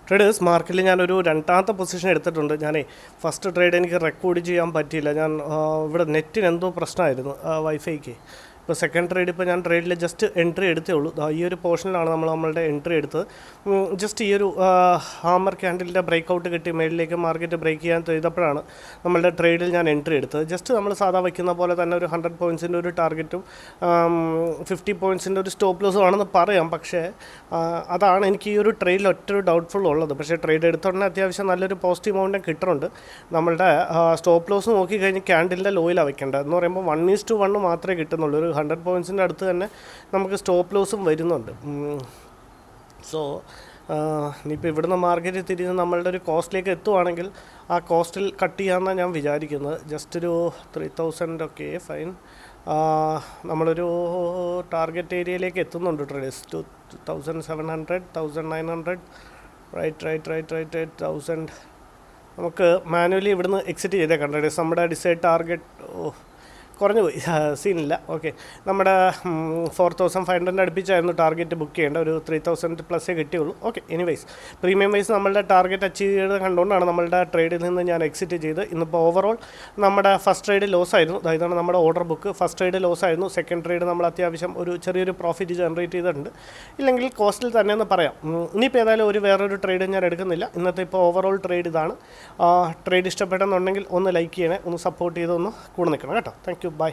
Traders മാർക്കറ്റിൽ ഞാനൊരു രണ്ടാമത്തെ പൊസിഷൻ എടുത്തിട്ടുണ്ട്. ഫസ്റ്റ് ട്രേഡ് എനിക്ക് റെക്കോർഡ് ചെയ്യാൻ പറ്റിയില്ല. ഇവിടെ നെറ്റിന് എന്തോ പ്രശ്നമായിരുന്നു, വൈഫൈക്ക്. ഇപ്പോൾ സെക്കൻഡ് ട്രേഡ് ഇപ്പോൾ ഞാൻ ട്രേഡിൽ ജസ്റ്റ് എൻട്രി എടുത്തേ ഉള്ളൂ. ഈ ഒരു പോർഷനിലാണ് നമ്മളുടെ എൻട്രി എടുത്തത്. ജസ്റ്റ് ഈ ഒരു ഹാമർ ക്യാൻഡിലിൻ്റെ ബ്രേക്ക് ഔട്ട് കിട്ടി മേളിലേക്ക് മാർക്കറ്റ് ബ്രേക്ക് ചെയ്യാൻ ചെയ്തപ്പോഴാണ് നമ്മളുടെ ട്രേഡിൽ ഞാൻ എൻട്രി എടുത്തത്. ജസ്റ്റ് നമ്മൾ സാധാ വയ്ക്കുന്ന പോലെ തന്നെ ഒരു 100 പോയിൻറ്റ്സിൻ്റെ ഒരു ടാർഗറ്റും 50 പോയിൻറ്റ്സിൻ്റെ ഒരു സ്റ്റോപ്പ് ലോസും ആണെന്ന് പറയാം. പക്ഷേ അതാണ് എനിക്ക് ഈ ഒരു ട്രേഡിൽ ഒറ്റൊരു ഡൗട്ട്ഫുൾ ഉള്ളത്. പക്ഷേ ട്രേഡ് എടുത്തോണ്ടേ അത്യാവശ്യം നല്ലൊരു പോസിറ്റീവ് എമൗണ്ടും കിട്ടുന്നുണ്ട്. നമ്മളുടെ സ്റ്റോപ്പ് ലോസ് നോക്കിക്കഴിഞ്ഞ് ക്യാൻഡിലിൻ്റെ ലോയിലാണ് വയ്ക്കേണ്ടത്. എന്ന് പറയുമ്പോൾ 1:1 മാത്രമേ കിട്ടുന്നുള്ളൂ. ഒരു 100 പോയിൻറ്റ്സിൻ്റെ അടുത്ത് തന്നെ നമുക്ക് സ്റ്റോപ്പ് ലോസും വരുന്നുണ്ട്. സോ ഇനിയിപ്പോൾ ഇവിടുന്ന് മാർക്കറ്റ് തിരിഞ്ഞ് നമ്മളുടെ ഒരു കോസ്റ്റിലേക്ക് എത്തുവാണെങ്കിൽ ആ കോസ്റ്റിൽ കട്ട് ചെയ്യാമെന്നാണ് ഞാൻ വിചാരിക്കുന്നത്. ജസ്റ്റ് ഒരു 3000 ഒക്കെ ഫൈൻ. നമ്മളൊരു ടാർഗറ്റ് ഏരിയയിലേക്ക് എത്തുന്നുണ്ട് ട്രേഡേഴ്സ്. 2700, 1900, റൈറ്റ് 1000. നമുക്ക് മാനുവലി ഇവിടുന്ന് എക്സിറ്റ് ചെയ്തേക്കാം ട്രേഡേഴ്സ്. നമ്മുടെ ഡിസൈഡ് ടാർഗറ്റ് കുറഞ്ഞു പോയി, സീനില്ല. ഓക്കെ, നമ്മുടെ 4500 അടുപ്പിച്ചായിരുന്നു ടാർഗറ്റ് ബുക്ക് ചെയ്യേണ്ട. ഒരു 3000 പ്ലസ്സേ കിട്ടിയുള്ളൂ. ഓക്കെ, എനിവൈസ് പ്രീമിയം വൈസ് നമ്മളുടെ ടാർഗറ്റ് അച്ചീവ് ചെയ്ത് കണ്ടുകൊണ്ടാണ് നമ്മളുടെ ട്രേഡിൽ നിന്ന് ഞാൻ എക്സിറ്റ് ചെയ്ത്. ഇന്നിപ്പോൾ ഓവറോൾ നമ്മുടെ ഫസ്റ്റ് ട്രേഡ് ലോസ് ആയിരുന്നു. ഇതാണ് നമ്മുടെ order book. First trade loss ആയിരുന്നു. സെക്കൻഡ് ട്രേഡ് നമ്മൾ അത്യാവശ്യം ഒരു ചെറിയൊരു പ്രോഫിറ്റ് ജനറേറ്റ് ചെയ്തിട്ടുണ്ട്. ഇല്ലെങ്കിൽ കോസ്റ്റിൽ തന്നെ എന്ന് പറയാം. ഇനിയിപ്പോൾ ഏതായാലും വേറൊരു ട്രേഡ് ഞാൻ എടുക്കുന്നില്ല. ഇന്നത്തെ ഇപ്പോൾ ഓവറോൾ ട്രേഡ് ഇതാണ്. ട്രേഡ് ഇഷ്ടപ്പെട്ടെന്നുണ്ടെങ്കിൽ ഒന്ന് ലൈക്ക് ചെയ്യണേ, ഒന്ന് സപ്പോർട്ട് ചെയ്ത് ഒന്ന് കൂടെ നിൽക്കണം കേട്ടോ. Thank you, by.